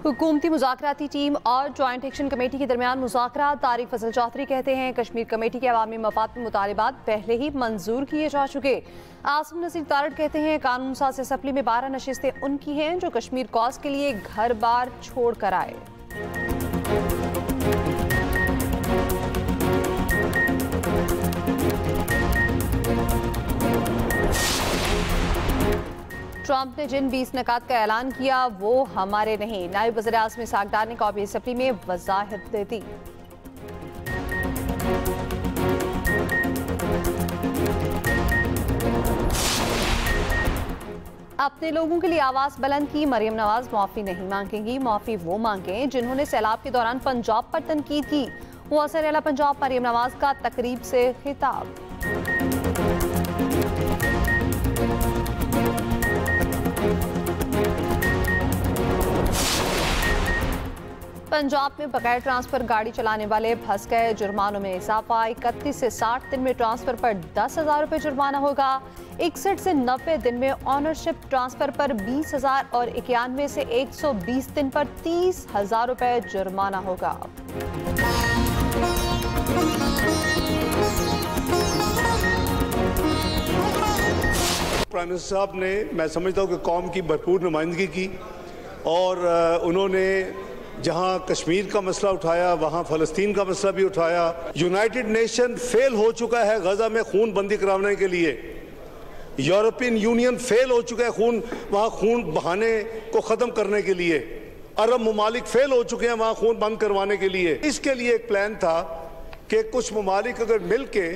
हुकूमती मुज़ाकराती टीम और joint action committee के दरमियान मुज़ाकरात। तारिक फजल चौधरी कहते हैं कश्मीर कमेटी के अवामी मफाद में मुतालिबात पहले ही मंजूर किए जा चुके। आसिम नसीर तारड़ कहते हैं कानून साज असम्बली में 12 नशिस्तें उनकी हैं जो कश्मीर कॉज के लिए घर बार छोड़ कर आए। ट्रंप ने जिन 20 निकात का ऐलान किया वो हमारे नहीं। नायब वज़ीर आज़म इसहाक डार ने कौमी असम्बली में वज़ाहत दे दी। अपने लोगों के लिए आवाज बुलंद की। मरियम नवाज माफी नहीं मांगेंगी। माफी वो मांगे जिन्होंने सैलाब के दौरान पंजाब पर तनकीद की। वो असर अला पंजाब मरियम नवाज का तकरीब से खिताब। पंजाब में बगैर ट्रांसफर गाड़ी चलाने वाले फंस गए। जुर्मानों में इजाफा। 31 से 60 दिन में ट्रांसफर पर 10,000 रुपये जुर्माना होगा। 61 से 90 दिन में ऑनरशिप ट्रांसफर पर 20,000 और 91 से 120 दिन पर 30,000 रुपये जुर्माना होगा। प्राइम मिनिस्टर साहब ने, मैं समझता हूँ कि कौम की भरपूर नुमाइंदगी की और उन्होंने जहां कश्मीर का मसला उठाया वहां फ़लस्तीन का मसला भी उठाया। यूनाइटेड नेशन फेल हो चुका है गजा में खून बंदी कराने के लिए। यूरोपियन यूनियन फेल हो चुका है वहां खून बहाने को ख़त्म करने के लिए। अरब ममालिक फेल हो चुके हैं वहां खून बंद करवाने के लिए। इसके लिए एक प्लान था कि कुछ ममालिक अगर मिल के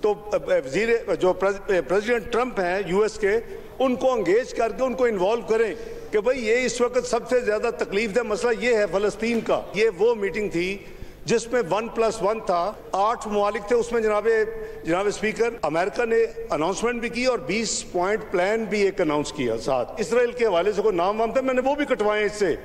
तो प्रेसिडेंट ट्रंप हैं यूएस के, उनको एंगेज करके उनको इन्वॉल्व करें कि भाई ये इस वक्त सबसे ज्यादा तकलीफदेह मसला ये है फ़लस्तीन का। ये वो मीटिंग थी जिसमें 1+1 था। 8 ममालिक थे उसमें। जनाब स्पीकर, अमेरिका ने अनाउंसमेंट भी की और 20 पॉइंट प्लान भी एक अनाउंस किया साथ। इसराइल के हवाले से कोई नाम वाम था, मैंने वो भी कटवाए इससे।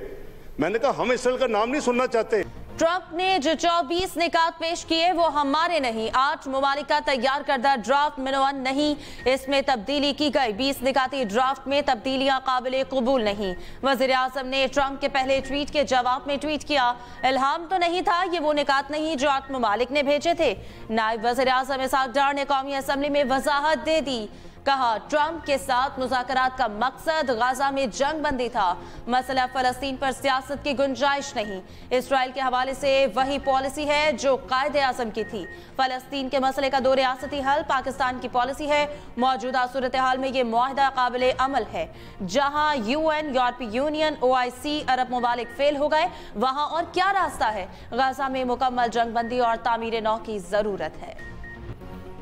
मैंने कहा हम इसराइल का नाम नहीं सुनना चाहते। ट्रंप ने जो 24 निकात पेश किए वो हमारे नहीं। 8 ममालिक का तैयार करदा ड्राफ्ट मिनवन नहीं, इसमें तब्दीली की गई। 20 निकाती ड्राफ्ट में तब्दीलियां काबिल कबूल नहीं। वज़ीर आज़म ने ट्रंप के पहले ट्वीट के जवाब में ट्वीट किया, इल्हाम तो नहीं था, ये वो निकात नहीं जो 8 ममालिक ने भेजे थे। नायब वज़ीर आज़म इसहाक डार ने कौमी असम्बली में वजाहत दे दी। कहा ट्रंप के साथ मुज़ाकरात का मकसद गाजा में जंग बंदी था। मसला फ़लस्तीन पर सियासत की गुंजाइश नहीं। इसराइल के हवाले से वही पॉलिसी है जो कायदे आज़म की थी। फ़लस्तीन के मसले का 2 रियासती हल पाकिस्तान की पॉलिसी है। मौजूदा सूरत हाल में ये मुआहदा काबिल अमल है। जहां UN, यूरोपीय यूनियन, OIC, अरब ममालिक फेल हो गए, वहां और क्या रास्ता है? गाजा में मुकम्मल जंग बंदी और तामीर नौ की ज़रूरत है।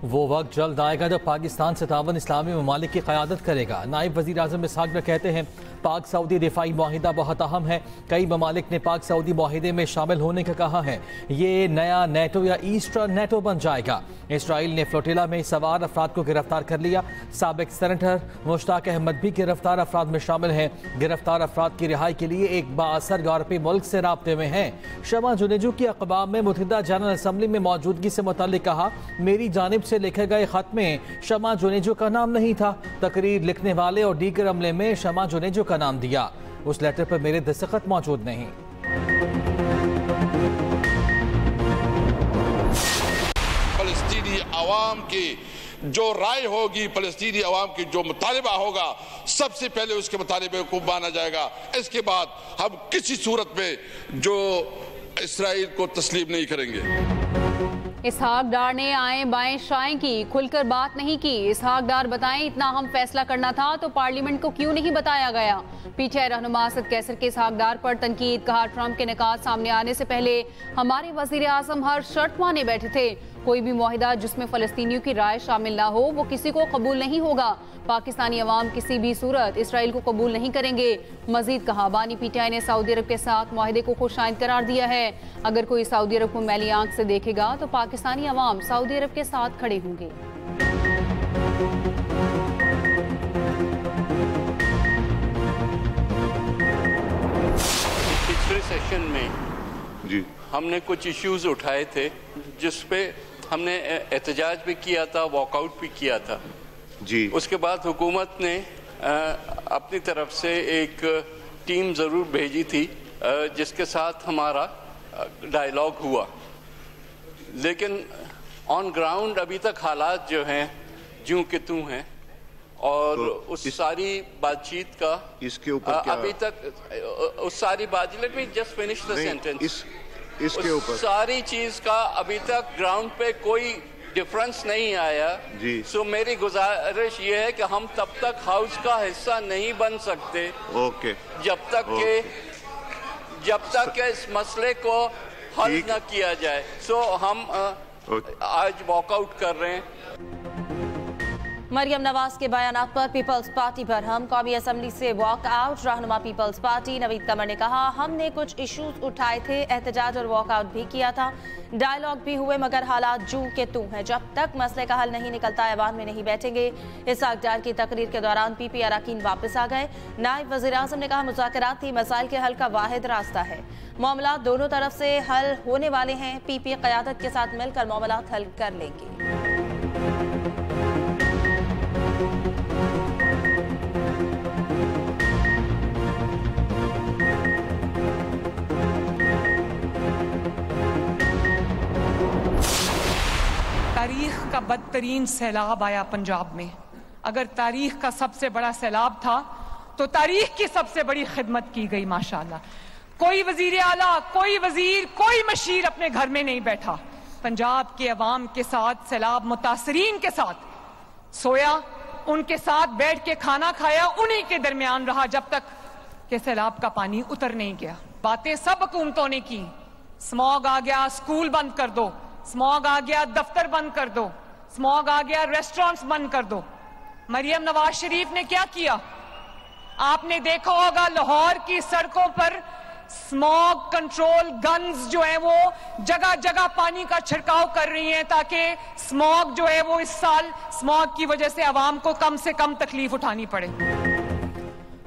वो वक्त जल्द आएगा जब पाकिस्तान सत्तावन इस्लामी ममालिक की क़यादत करेगा। नायब वज़ीर आज़म इसहाक डार कहते हैं पाक सऊदी दिफाई मुआहिदा बहुत अहम है। कई ममालिक ने पाक सऊदी मुआहिदे में शामिल होने का कहा है। ये नया नेटो या ईस्टर्न नेटो बन जाएगा। इसराइल ने फ्लोटिला में सवार अफराद को गिरफ्तार कर लिया। साबिक सेनेटर मुश्ताक अहमद भी गिरफ्तार अफराद में शामिल हैं। गिरफ्तार अफराद की रिहाई के लिए एक बाअसर यूरोपीय मुल्क से राब्ते में हैं। शमा जुनेजू की अक़वाम में मुत्तहिदा जनरल असम्बली में मौजूदगी से मुतल्लिक कहा, मेरी जानिब से लिखे गए खत में शमा जुनेजू का नाम नहीं था। तकरीर लिखने वाले और दीगर अमले में शमा जुनेजू का नाम दिया। उस लेटर पर मेरे दस्तखत मौजूद नहीं। फलस्तीनी अवाम की जो राय होगी, फलस्तीनी अवाम की जो मुतालिबा होगा, सबसे पहले उसके मुतालिबे को माना जाएगा। इसके बाद हम किसी सूरत में जो इसराइल को तस्लीम नहीं करेंगे। इसहाक डार ने आए बाएं शाएं की, खुलकर बात नहीं की। इसहाक डार बताएं इतना हम फैसला करना था तो पार्लियामेंट को क्यों नहीं बताया गया? PTI रहनुमा असद कैसर के इसहाक डार पर तनकीद। कहा ट्रंप के निकात सामने आने से पहले हमारे वजीर आजम हर शर्त माने बैठे थे। कोई भी मुआहिदा जिसमें फ़लस्तीनियों की राय शामिल ना हो वो किसी को कबूल नहीं होगा। पाकिस्तानी अवाम किसी भी सूरत इसराइल को कबूल नहीं करेंगे। मजीद कहा बानी PTI ने सऊदी अरब के साथ मुआहिदे को खुशाइंद करार दिया है। अगर कोई सऊदी अरब को मैली आंख से देखेगा तो पाकिस्तानी अवाम सऊदी अरब के साथ खड़े होंगे। पिछले सेशन में जी हमने कुछ इश्यूज उठाए थे जिसपे हमने एहतजाज भी किया था, वॉकआउट भी किया था जी। उसके बाद हुकूमत ने अपनी तरफ से एक टीम ज़रूर भेजी थी जिसके साथ हमारा डायलॉग हुआ, लेकिन ऑन ग्राउंड अभी तक हालात जो हैं ज्यों के त्यों हैं और तो उस सारी बातचीत का इसके ऊपर क्या अभी तक उस सारी बात, let me just finish the sentence, इसके ऊपर सारी चीज का अभी तक ग्राउंड पे कोई डिफरेंस नहीं आया जी। सो मेरी गुजारिश ये है कि हम तब तक हाउस का हिस्सा नहीं बन सकते ओके जब तक के इस मसले को हल न किया जाए। सो हम आज वॉकआउट कर रहे हैं। मरियम नवाज के बयानात पर पीपल्स पार्टी बरहम, कौमी असेंबली से वॉकआउट। रहनुमा पीपल्स पार्टी नवीद कमर ने कहा, हमने कुछ इश्यूज उठाए थे, एहतजाज और वॉकआउट भी किया था, डायलॉग भी हुए, मगर हालात जू के तू हैं। जब तक मसले का हल नहीं निकलता ऐवान में नहीं बैठेंगे। इसहाक डार की तकरीर के दौरान पीपी अरकान वापस आ गए। नायब वज़ीर आज़म ने कहा, मुज़ाकरात ही मसाइल के हल का वाहिद रास्ता है, मामला दोनों तरफ से हल होने वाले हैं। पीपी क़यादत के साथ मिलकर मामला हल कर लेंगे। तारीख का बदतरीन सैलाब आया पंजाब में। अगर तारीख का सबसे बड़ा सैलाब था तो तारीख की सबसे बड़ी खिदमत की गई माशाअल्लाह। कोई वजीर आला, कोई वजीर, कोई मशीर अपने घर में नहीं बैठा। पंजाब के अवाम के साथ, सैलाब मुतासरीन के साथ सोया, उनके साथ बैठ के खाना खाया, उन्हीं के दरमियान रहा जब तक कि सैलाब का पानी उतर नहीं गया। बातें सब हुकूमतों ने की, स्मॉग आ गया, स्कूल बंद कर दो, स्मॉग आ गया, दफ्तर बंद कर दो, स्मॉग आ गया, रेस्टोरेंट्स बंद कर दो। मरियम नवाज शरीफ ने क्या किया? आपने देखा होगा लाहौर की सड़कों पर स्मॉग कंट्रोल गन्स जो है वो जगह जगह पानी का छिड़काव कर रही हैं ताकि स्मॉग जो है वो इस साल स्मॉग की वजह से कम तकलीफ उठानी पड़े।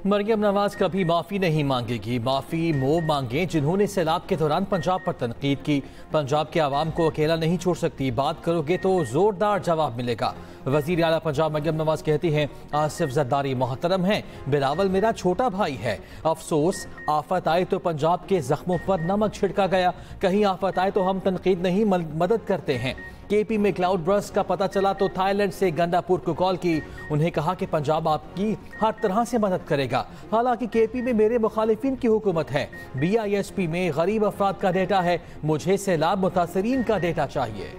मरियम नवाज कभी माफ़ी नहीं मांगेगी। माफ़ी वो मांगे जिन्होंने सैलाब के दौरान पंजाब पर तनकीद की। पंजाब के आवाम को अकेला नहीं छोड़ सकती, बात करोगे तो ज़ोरदार जवाब मिलेगा। वज़ीर आला पंजाब मरियम नवाज कहती हैं, आसिफ जरदारी मोहतरम हैं, बिलावल मेरा छोटा भाई है। अफसोस आफत आए तो पंजाब के जख्मों पर नमक छिड़का गया, कहीं आफत आए तो हम तनकीद नहीं मदद करते हैं। केपी में क्लाउड बर्स्ट का पता चला तो थाईलैंड से गंडापुर को कॉल की, उन्हें कहा कि पंजाब आपकी हर तरह से मदद करेगा। हालांकि केपी में मेरे मुखालिफिन की हुकूमत है, BISP में गरीब अफराद का डेटा है, मुझे सैलाब मुतासरीन का डेटा चाहिए।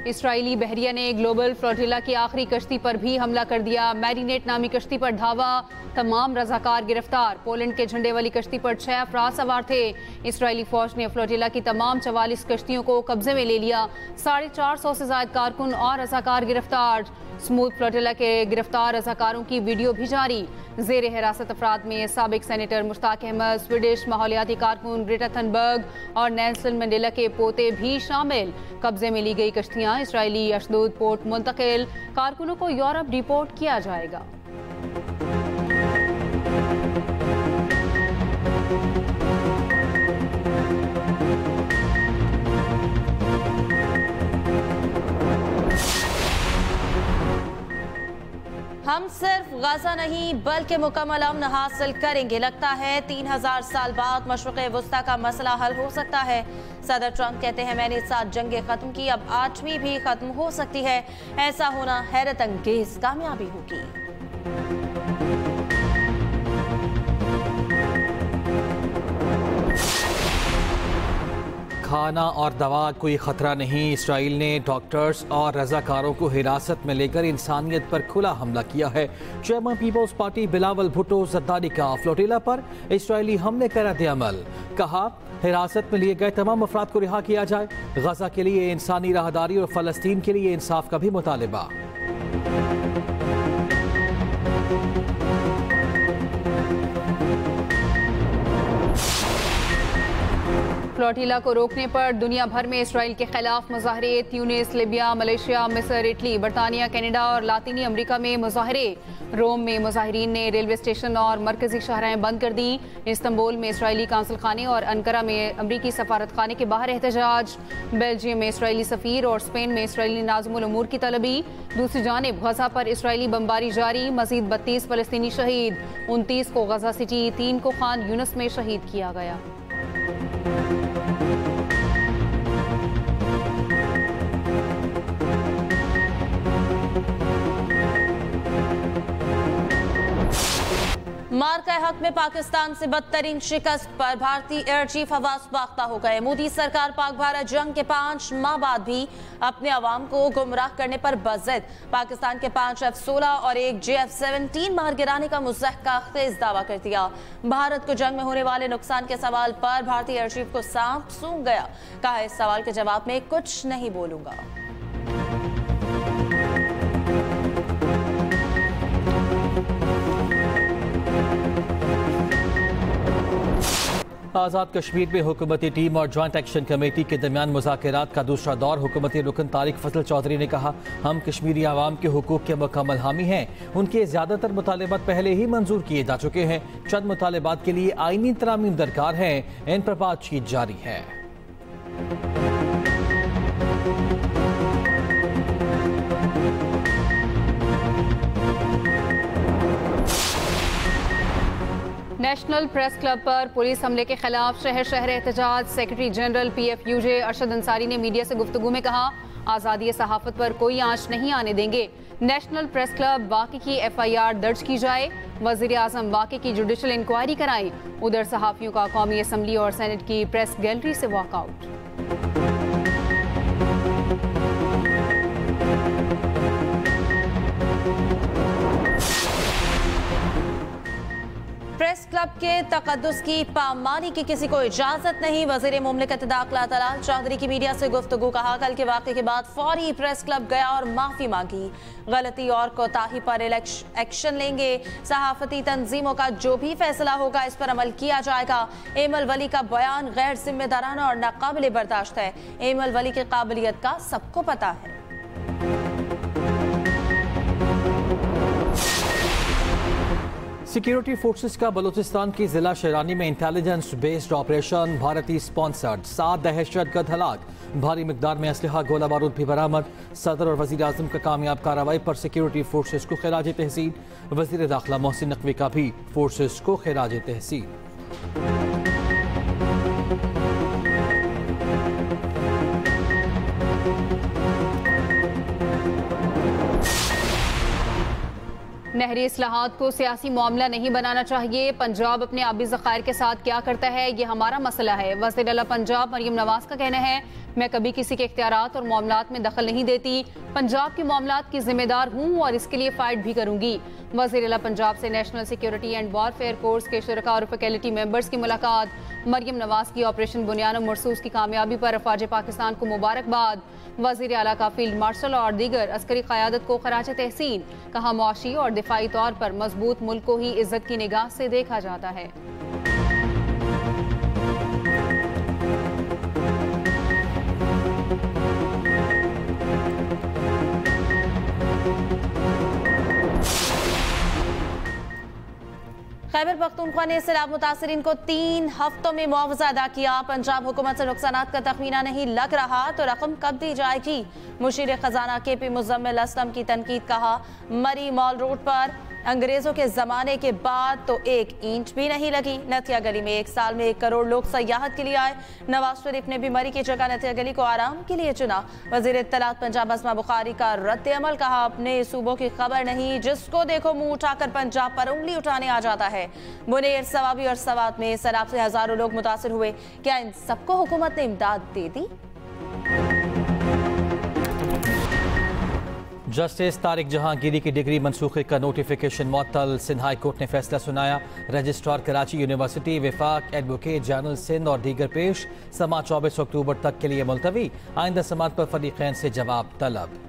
इस्राएली बहरिया ने ग्लोबल फ्लोटिला की आखिरी कश्ती पर भी हमला कर दिया। मैरीनेट नामी कश्ती पर धावा, तमाम रजाकार गिरफ्तार। पोलैंड के झंडे वाली कश्ती पर 6 अफराद सवार थे। इस्राएली फौज ने फ्लोटिला की तमाम 44 कश्तियों को कब्जे में ले लिया। 450 से ज्यादा कारकुन और रजाकार गिरफ्तार। स्मूथ फ्लोटिला के गिरफ्तार रजाकारों की वीडियो भी जारी। जेर हिरासत अफराद में साबिक सेनेटर मुश्ताक अहमद, स्वीडिश माहौलियाती कारकुन ग्रेटा थनबर्ग और नेल्सन मंडेला के पोते भी शामिल। कब्जे में ली गई कश्तियां इस्राएली अशदोद पोर्ट मुंतकिल, कारकुनों को यूरोप डिपोर्ट किया जाएगा। हम सिर्फ गाजा नहीं बल्कि मुकम्मल अमन हासिल करेंगे। लगता है 3000 साल बाद मशरिक़ वुस्ता का मसला हल हो सकता है। सदर ट्रंप कहते हैं, मैंने 7 जंगें खत्म की, अब 8वीं भी खत्म हो सकती है। ऐसा होना हैरत अंगेज कामयाबी होगी। खाना और दवा कोई खतरा नहीं। इसराइल ने डॉक्टर्स और रजाकारों को हिरासत में लेकर इंसानियत पर खुला हमला किया है। Chairman Peoples Party Bilawal Bhutto Zardari का फ्लोटिला पर इसराइली हमले का रद्द-ए-अमल। कहा, हिरासत में लिए गए तमाम अफराद को रिहा किया जाए। गजा के लिए इंसानी राहदारी और फलस्तीन के लिए इंसाफ का भी मुतालिबा। फ्लोटिला को रोकने पर दुनिया भर में इसराइल के खिलाफ मुजाहरे। ट्यूनिस, लिबिया, मलेशिया, मिस्र, इटली, बरतानिया, कनाडा और लातीनी अमेरिका में मुजाहरे। रोम में मुजाहिरीन ने रेलवे स्टेशन और मरकजी शाहराहें बंद कर दी। इस्तांबुल में इसराइली कांसल खाने और अनकरा में अमरीकी सफारत खाने के बाहर एहतजाज। बेल्जियम में इसराइली सफीर और स्पेन में इसराइली नाज़िमुल उमूर की तलबी। दूसरी जानिब गजा पर इसराइली बमबारी जारी। मजीद 32 फलस्तीनी शहीद। 29 को गजा सिटी, 3 को खान यूनिस में शहीद किया गया। मार्का हक में पाकिस्तान से बदतरीन शिकस्त पर भारतीय एयर चीफ हवास बाख्ता हो गए। मोदी सरकार पाक भारत जंग के 5 माह बाद भी अपने अवाम को गुमराह करने पर बज़िद। पाकिस्तान के 5 F-16 और 1 JF-17 मार गिराने का मुज़हका खेज दावा कर दिया। भारत को जंग में होने वाले नुकसान के सवाल पर भारतीय एयर चीफ को सांप सूंघ गया। कहा, इस सवाल के जवाब में कुछ नहीं बोलूंगा। आज़ाद कश्मीर में हुकूमती टीम और जॉइंट एक्शन कमेटी के दरमियान मुज़ाकरात का दूसरा दौर। हुकूमती रुकन तारिक फजल चौधरी ने कहा, हम कश्मीरी आवाम के हुकूक के मुकम्मल हामी हैं। उनके ज़्यादातर मुतालबात पहले ही मंजूर किए जा चुके हैं। चंद मुतालबात के लिए आईनी तरामीम दरकार हैं। इन पर बातचीत जारी है। नेशनल प्रेस क्लब पर पुलिस हमले के खिलाफ शहर शहर एहतजाज। Secretary general PFUJ Arshad Ansari ने मीडिया से गुफ्तगू में कहा, आज़ादी सहाफत पर कोई आंच नहीं आने देंगे। नेशनल प्रेस क्लब वाक़े की FIR दर्ज की जाए। वज़ीर आज़म वाक़े की जुडिशल इंक्वायरी कराएं। उधर सहाफ़ियों का कौमी असम्बली और सेनेट की प्रेस गैलरी से वॉकआउट। प्रेस क्लब के तकद्दुस की पामानी की किसी को इजाजत नहीं। वज़ीर मुमलिकत दाखिला तलाल चौधरी की मीडिया से गुफ्तगू। कहा, कल के वाक़े के बाद फौरी प्रेस क्लब गया और माफी मांगी। गलती और कोताही पर एक्शन लेंगे। सहाफती तंजीमों का जो भी फैसला होगा इस पर अमल किया जाएगा। एमल वली का बयान गैर जिम्मेदाराना और नाकाबिले बर्दाश्त है। एमल वली की काबिलियत का सबको पता है। सिक्योरिटी फोर्सेस का बलूचिस्तान की जिला शरानी में इंटेलिजेंस बेस्ड ऑपरेशन। भारतीय स्पॉन्सर्ड 7 दहशतगर्द हलाक। भारी मिकदार में असलहा, गोला बारूद भी बरामद। सदर और वजीर आजम का कामयाब कार्रवाई पर सिक्योरिटी फोर्सेस को खिराज तहसीन। वजीर दाखिला मोहसिन नकवी का भी फोर्सेस को खिराज तहसीन। नहरी इस्लाहात को सियासी मामला नहीं बनाना चाहिए। पंजाब अपने आबी ज़खायर के साथ क्या करता है ये हमारा मसला है। वज़ीर आला पंजाब मरियम नवाज का कहना है, मैं कभी किसी के इख्तियारात और मामलात में दखल नहीं देती। पंजाब के मामलात की जिम्मेदार हूँ और इसके लिए फाइट भी करूंगी। वज़ीर आला पंजाब से national security and warfare course के शुरका और फैकल्टी मेंबर्स की मुलाकात। मरियम नवाज की ऑपरेशन बुनियान मरसूस की कामयाबी पर अफवाज पाकिस्तान को मुबारकबाद। वज़ीर आला का फील्ड मार्शल और दीगर अस्करी क़यादत को खराज तहसीन। कहा, मुआशी और दिफाई तौर पर मजबूत मुल्क को ही इज्जत की निगाह से देखा जाता है। खैबर पख्तूनख्वा ने सैलाब मुतासरीन को 3 हफ्तों में मुआवजा अदा किया। पंजाब हुकूमत से नुकसानात का तखमीना नहीं लग रहा तो रकम कब दी जाएगी? मुशीर खजाना KP मुजम्मिल असलम की तनकीद। कहा, मरी मॉल रोड पर अंग्रेजों के जमाने के बाद तो एक ईंट भी नहीं लगी। नथिया गली में 1 साल में 1 करोड़ लोग सयाहत के लिए आए। नवाज शरीफ ने भी मरी की जगह नथिया गली को आराम के लिए चुना। वजीर इत्तलात पंजाब अस्मा बुखारी का रद्द अमल। कहा, अपने सूबों की खबर नहीं, जिसको देखो मुंह उठाकर पंजाब पर उंगली उठाने आ जाता है। बुनेर, सवाबी और सवात में सैलाब से हजारों लोग मुतासिर हुए। क्या इन सबको हुकूमत ने इमदाद दे दी? जस्टिस तारिक जहांगीरी की डिग्री मनसूखे का नोटिफिकेशन मुअत्तल। सिंध हाई कोर्ट ने फैसला सुनाया। Registrar Karachi university, Wifaq, advocate general Sindh और दीगर पेश। समात 24 अक्टूबर तक के लिए मुलतवी। आइंदा समात पर फरीकैन से जवाब तलब।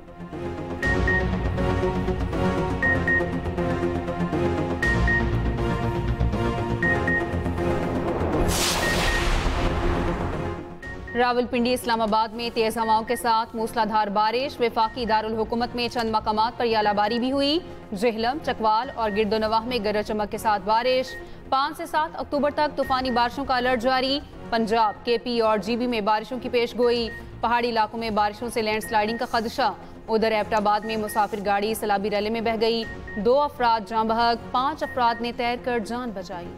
रावलपिंडी इस्लामाबाद में तेज हवाओं के साथ मूसलाधार बारिश। वफाकी दारुल हुकूमत में चंद मकामात पर यालाबारी भी हुई। जेहलम, चकवाल और गिरदोनवाह में गरज चमक के साथ बारिश। 5 से 7 अक्टूबर तक तूफानी बारिशों का अलर्ट जारी। पंजाब, केपी और जीबी में बारिशों की पेश गोई। पहाड़ी इलाकों में बारिशों से लैंडस्लाइडिंग का खदशा। उधर एबटाबाद में मुसाफिर गाड़ी सैलाबी रैली में बह गई। 2 अफराद जान बहक, 5 अफराद ने तैरकर जान बचाई।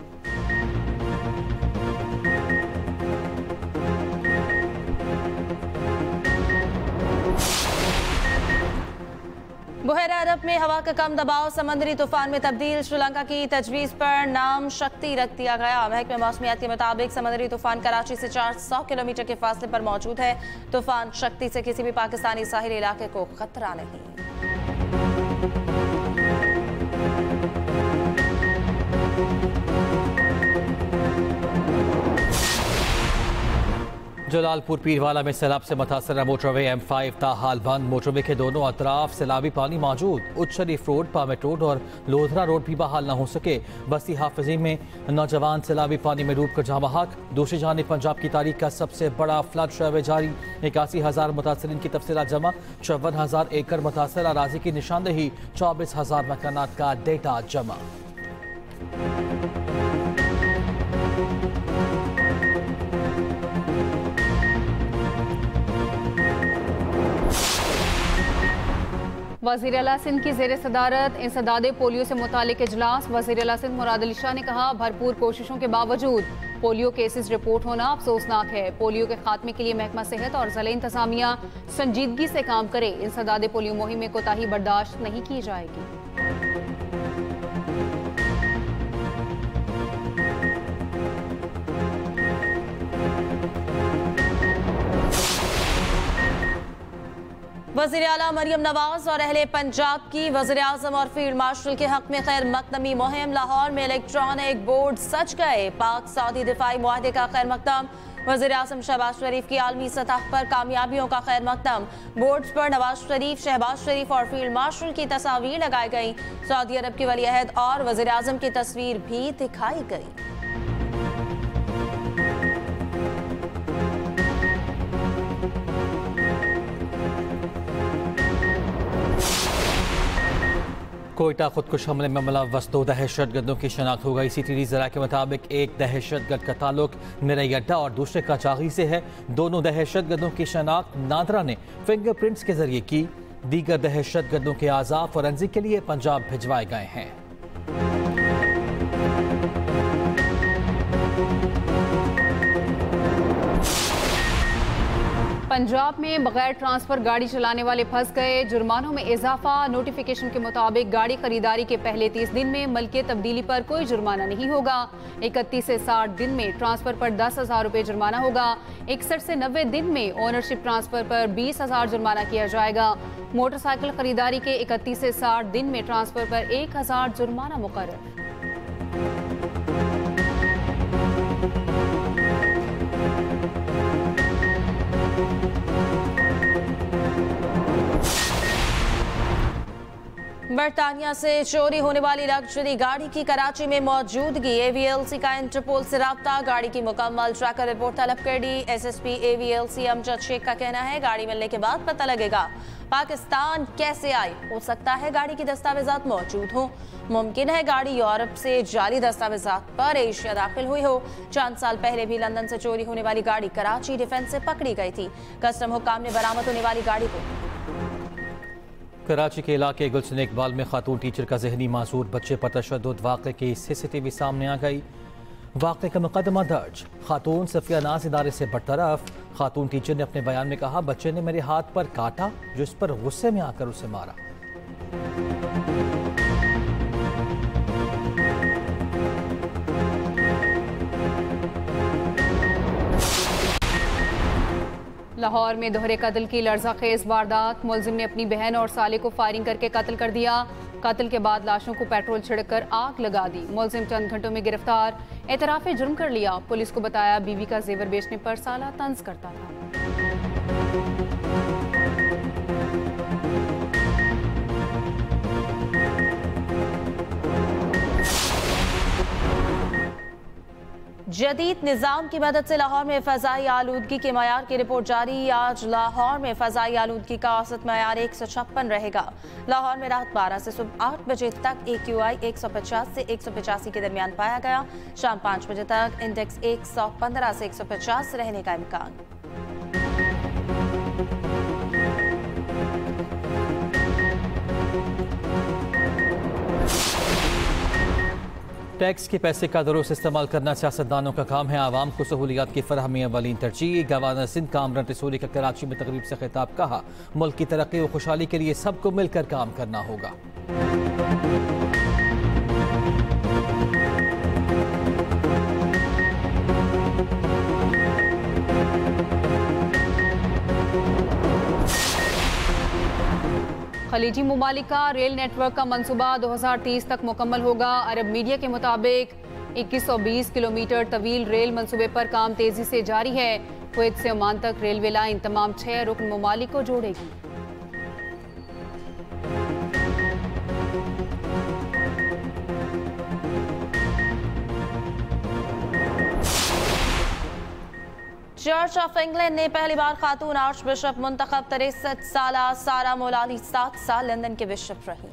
बुहेरा अरब में हवा का कम दबाव समंदरी तूफान में तब्दील। श्रीलंका की तजवीज़ पर नाम शक्ति रख दिया गया। महकमे मौसमियात के मुताबिक समंदरी तूफान कराची से 400 किलोमीटर के फासले पर मौजूद है। तूफान शक्ति से किसी भी पाकिस्तानी साहिल इलाके को खतरा नहीं। जलालपुर पीरवाला में सैलाब से मुतासर मोटरवे M5 ताहाल बंद। मोटरवे के दोनों अतराफ सैलाबी पानी मौजूद। उच्च शरीफ रोड, पामेट रोड और लोधरा रोड भी बहाल न हो सके। बस्ती हाफिजी में नौजवान सैलाबी पानी में डूब कर जाँ बहक। दूसरी जानिब पंजाब की तारीख का सबसे बड़ा फ्लड सर्वे जारी। 81,000 मुतासरीन की तफसीलात जमा। 54,000 एकड़ मुतासर अराजी की निशानदही। 24,000 मकानात का डेटा जमा। वज़ीर आला सिंध की ज़ेर सदारत इंसदादे पोलियो से मुतालिक इजलास। वज़ीर आला सिंध मुराद अली शाह ने कहा, भरपूर कोशिशों के बावजूद पोलियो केसेस रिपोर्ट होना अफसोसनाक है। पोलियो के खात्मे के लिए महकमा सेहत और ज़िला इंतजामिया संजीदगी से काम करे। इंसदादे पोलियो मुहिम में कोताही बर्दाश्त नहीं की जाएगी। वज़ीर आला मरियम नवाज और अहले पंजाब की वज़ीर आज़म और फील्ड मार्शल के हक में खैर मकदमी मुहिम। लाहौर में इलेक्ट्रॉनिक बोर्ड सज गए। पाक सऊदी दिफाई मुआहदे का खैर मकदम। वज़ीर आज़म शहबाज शरीफ की आलमी सतह पर कामयाबियों का खैर मकदम। बोर्ड्स पर नवाज शरीफ, शहबाज शरीफ और फील्ड मार्शल की तस्वीर लगाई गई। सऊदी अरब की वली अहद और वज़ीर आज़म की तस्वीर भी दिखाई गई। कोयटा खुदकुश हमले में मुलव्वस 2 दहशतगर्दों की शनाख्त हो गई। CTD ज़रा के मुताबिक एक दहशतगर्द का ताल्लुक मिरई अड्डा और दूसरे का चागी से है। दोनों दहशतगर्दों की शनाख्त नादरा ने फिंगरप्रिंट्स के जरिए की। दीगर दहशतगर्दों के आज़ा फोरेंसिक के लिए पंजाब भिजवाए गए हैं। पंजाब में बगैर ट्रांसफर गाड़ी चलाने वाले फंस गए। जुर्मानों में इजाफा। नोटिफिकेशन के मुताबिक गाड़ी खरीदारी के पहले 30 दिन में मलकियत तब्दीली पर कोई जुर्माना नहीं होगा। 31 से 60 दिन में ट्रांसफर पर 10,000 रुपये जुर्माना होगा। 61 से 90 दिन में ओनरशिप ट्रांसफर पर 20,000 जुर्माना किया जाएगा। मोटरसाइकिल खरीदारी के 31 से 60 दिन में ट्रांसफर पर 1,000 जुर्माना मुकर्रर। बरतानिया से चोरी होने वाली लग्जरी गाड़ी की कराची में मौजूदगी। AVLC का इंटरपोल से राब्ता। गाड़ी की मुकम्मल ट्रैकर रिपोर्ट तलब कर दी। SSP AVLC अमजद शेख का कहना है, गाड़ी मिलने के बाद पता लगेगा पाकिस्तान कैसे आई। हो सकता है गाड़ी की दस्तावेजात मौजूद हो। मुमकिन है गाड़ी यूरोप से जाली दस्तावेजात पर एशिया दाखिल हुई हो। चंद साल पहले भी लंदन से चोरी होने वाली गाड़ी कराची डिफेंस से पकड़ी गई थी। कस्टम हुक्काम ने बरामद होने वाली गाड़ी को कराची के इलाके गुलशन इकबाल में खातून टीचर का जहनी मासूर बच्चे पर तशद्दुद वाक़े की CCTV सामने आ गई। वाक़े का मुकदमा दर्ज। खातून सफिया नाज इदारे से बरतरफ। खातून टीचर ने अपने बयान में कहा, बच्चे ने मेरे हाथ पर काटा जो इस पर गुस्से में आकर उसे मारा। लाहौर में दोहरे कत्ल की लर्ज़ाखेज़ वारदात। मुलजिम ने अपनी बहन और साले को फायरिंग करके कत्ल कर दिया। कत्ल के बाद लाशों को पेट्रोल छिड़ककर आग लगा दी। मुलजिम चंद घंटों में गिरफ्तार। एतराफ़े जुर्म कर लिया। पुलिस को बताया बीवी का जेवर बेचने पर साला तंज करता था। जदीद निज़ाम की मदद से लाहौर में फ़ज़ाई आलूदगी के मयार की रिपोर्ट जारी। आज लाहौर में फ़ज़ाई आलूदगी का औसत मयार 156 रहेगा। लाहौर में रात 12 से सुबह 8 बजे तक AQI 150 से 185 के दरमियान पाया गया। शाम 5 बजे तक इंडेक्स 115 से 150 रहने का इम्कान। टैक्स के पैसे का दुरुस्त इस्तेमाल करना सियासतदानों का काम है। आवाम को सहूलियात की फराहमी अवलीन तरजीह। गवर्नर सिंध कामरान रसूली का कराची में तकरीब से खिताब। कहा, मुल्क की तरक्की और खुशहाली के लिए सबको मिलकर काम करना होगा। खलीजी मुमालिक का रेल नेटवर्क का मंसूबा 2030 तक मुकम्मल होगा। अरब मीडिया के मुताबिक 2120 किलोमीटर तवील रेल मंसूबे पर काम तेजी से जारी है। कुवैत से ओमान तक रेलवे लाइन तमाम 6 रुकन मुमालिक को जोड़ेगी। चर्च ऑफ इंग्लैंड ने पहली बार खातून आर्च बिशप मुंतखब 63 साला सारा मोलाली 7 साल लंदन के बिशप रही।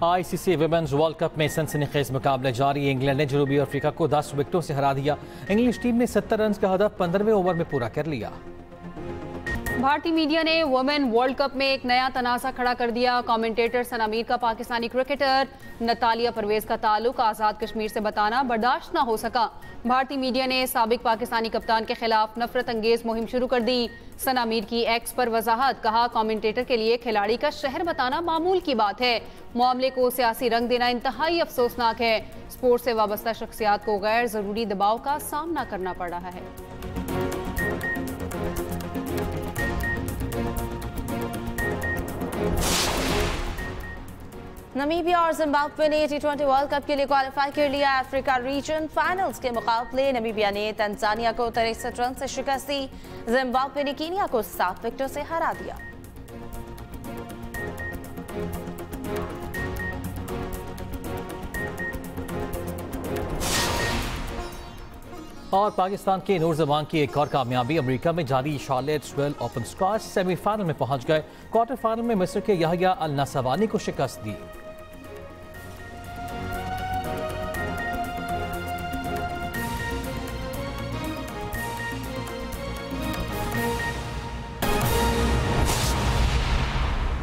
ICC विमेंस वर्ल्ड कप में सनसनीखेज मुकाबले जारी। इंग्लैंड ने जनूबी अफ्रीका को 10 विकेटों से हरा दिया। इंग्लिश टीम ने 70 रन का हदफ 15वें ओवर में पूरा कर लिया। भारतीय मीडिया ने वुमेन वर्ल्ड कप में एक नया तनाज़ा खड़ा कर दिया। कमेंटेटर सना मीर का पाकिस्तानी क्रिकेटर नतालिया परवेज का ताल्लुक आज़ाद कश्मीर से बताना बर्दाश्त न हो सका। भारतीय मीडिया ने साबिक पाकिस्तानी कप्तान के खिलाफ नफरत अंगेज मुहिम शुरू कर दी। सना मीर की एक्स पर वजाहत। कहा, कमेंटेटर के लिए खिलाड़ी का शहर बताना मामूल की बात है। मामले को सियासी रंग देना इंतहाई अफसोसनाक है। स्पोर्ट्स से वाबस्ता शख्सियात को गैर जरूरी दबाव का सामना करना पड़ रहा है। नमीबिया और जिम्बाब्वे ने T20 वर्ल्ड कप के लिए क्वालिफाई कर लिया। अफ्रीका रीजन फाइनल्स के मुकाबले नमीबिया ने तंजानिया को 63 रन से शिकस्त दी। जिम्बाब्वे ने कीनिया को 7 विकेटों से हरा दिया। और पाकिस्तान के नूर जमान की एक और कामयाबी। अमेरिका में जारी शार्लेट्सविल ओपन स्क्वैश सेमीफाइनल में पहुंच गए। क्वार्टर फाइनल में मिस्र के याहिया अल नसवानी को शिकस्त दी।